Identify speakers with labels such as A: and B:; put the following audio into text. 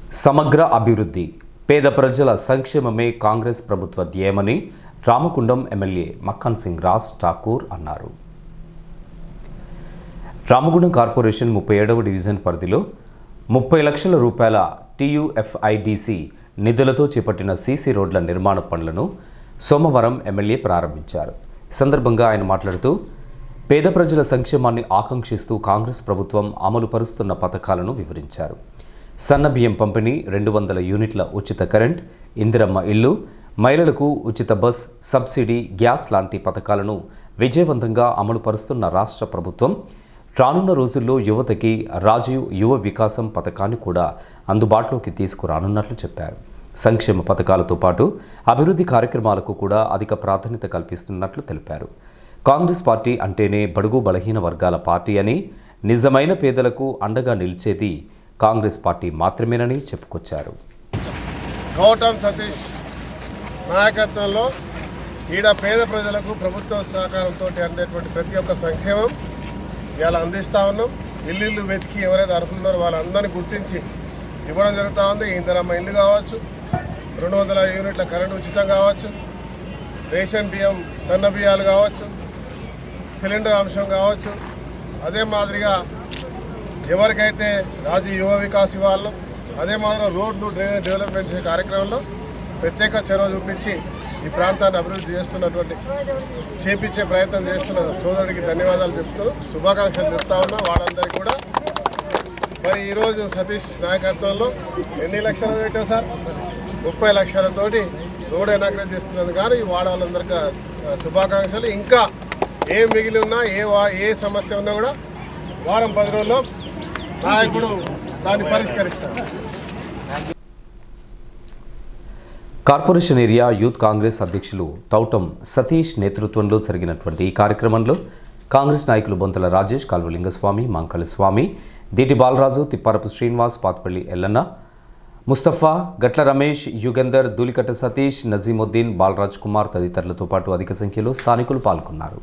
A: సమగ్ర అభివృద్ధి, పేద ప్రజల సంక్షేమమే కాంగ్రెస్ ప్రభుత్వ ధ్యేయమని రామగుండం ఎమ్మెల్యే మక్కన్ సింగ్ రాజ్ ఠాకూర్ అన్నారు. రామగుండం కార్పొరేషన్ 37వ డివిజన్ పరిధిలో 30 లక్షల రూపాయల TUFIDC నిధులతో చేపట్టిన సీసీ రోడ్ల నిర్మాణ పనులను సోమవారం ఎమ్మెల్యే ప్రారంభించారు. ఈ సందర్భంగా ఆయన మాట్లాడుతూ పేద ప్రజల సంక్షేమాన్ని ఆకాంక్షిస్తూ కాంగ్రెస్ ప్రభుత్వం అమలు పరుస్తున్న పథకాలను వివరించారు. సన్నబియ్యం పంపిణీ, 200 యూనిట్ల ఉచిత కరెంట్, ఇందిరమ్మ ఇల్లు, మహిళలకు ఉచిత బస్, సబ్సిడీ, గ్యాస్ లాంటి పథకాలను విజయవంతంగా అమలు పరుస్తున్న రాష్ట్ర ప్రభుత్వం రానున్న రోజుల్లో యువతకి రాజీవ్ యువ వికాసం పథకాన్ని కూడా అందుబాటులోకి తీసుకురానున్నట్లు చెప్పారు. సంక్షేమ పథకాలతో పాటు అభివృద్ధి కార్యక్రమాలకు కూడా అధిక ప్రాధాన్యత కల్పిస్తున్నట్లు తెలిపారు. కాంగ్రెస్ పార్టీ అంటేనే బడుగు బలహీన వర్గాల పార్టీ అని, నిజమైన పేదలకు అండగా నిలిచేది కాంగ్రెస్ పార్టీ మాత్రమేనని చెప్పుకొచ్చారు.
B: గౌతమ్ సతీష్ నాయకత్వంలో ఈడ పేద ప్రజలకు ప్రభుత్వ సహకారంతో అందేటువంటి ప్రతి ఒక్క సంక్షేమం ఇలా అందిస్తూ ఉన్నాం. ఇల్లు వెతికి ఎవరైతే అర్హులున్నారో వాళ్ళందరినీ గుర్తించి ఇవ్వడం జరుగుతూ ఉంది. ఇందిరమ్మ ఇల్లు కావచ్చు, 200 యూనిట్ల కరెంటు ఉచితం కావచ్చు, రేషన్ బియ్యం సన్న బియ్యాలు కావచ్చు, సిలిండర్ అంశం కావచ్చు. అదే మాదిరిగా ఎవరికైతే రాజు యువ వికాస్ ఇవ్వాలో అదే మాదిరిగా రోడ్లు డ్రైనేజ్ డెవలప్మెంట్ చేసే కార్యక్రమంలో ప్రత్యేక చొరవ చూపించి ఈ ప్రాంతాన్ని అభివృద్ధి చేపించే ప్రయత్నం చేస్తున్న సోదరుడికి ధన్యవాదాలు చెప్తూ శుభాకాంక్షలు చెప్తా ఉన్నా. వాళ్ళందరికీ కూడా మరి ఈరోజు సతీష్ నాయకత్వంలో ఎన్ని లక్షలు పెట్టాం సార్? 30 లక్షలతోటి రోడ్ ఇనాగ్రేట్ చేస్తున్నది. కానీ ఈ వాడాలందరికీ శుభాకాంక్షలు. ఇంకా ఏ మిగిలి ఉన్నా ఏ సమస్య ఉన్నా కూడా వారం 10 రోజుల్లో నాయకుడు దాన్ని పరిష్కరిస్తారు.
A: కార్పొరేషన్ ఏరియా యూత్ కాంగ్రెస్ అధ్యక్షులు తౌటం సతీష్ నేతృత్వంలో జరిగినటువంటి ఈ కార్యక్రమంలో కాంగ్రెస్ నాయకులు బొంతల రాజేష్, కాల్వలింగస్వామి, మంకళ స్వామి, దీటి బాలరాజు, తిప్పారపు శ్రీనివాస్, పాత్పల్లి ఎల్లన్న, ముస్తఫా, గట్ల రమేష్, యుగంధర్, దూలికట్ట సతీష్, నజీముద్దీన్, బాలరాజ్ కుమార్ తదితరులతో పాటు అధిక సంఖ్యలో స్థానికులు పాల్గొన్నారు.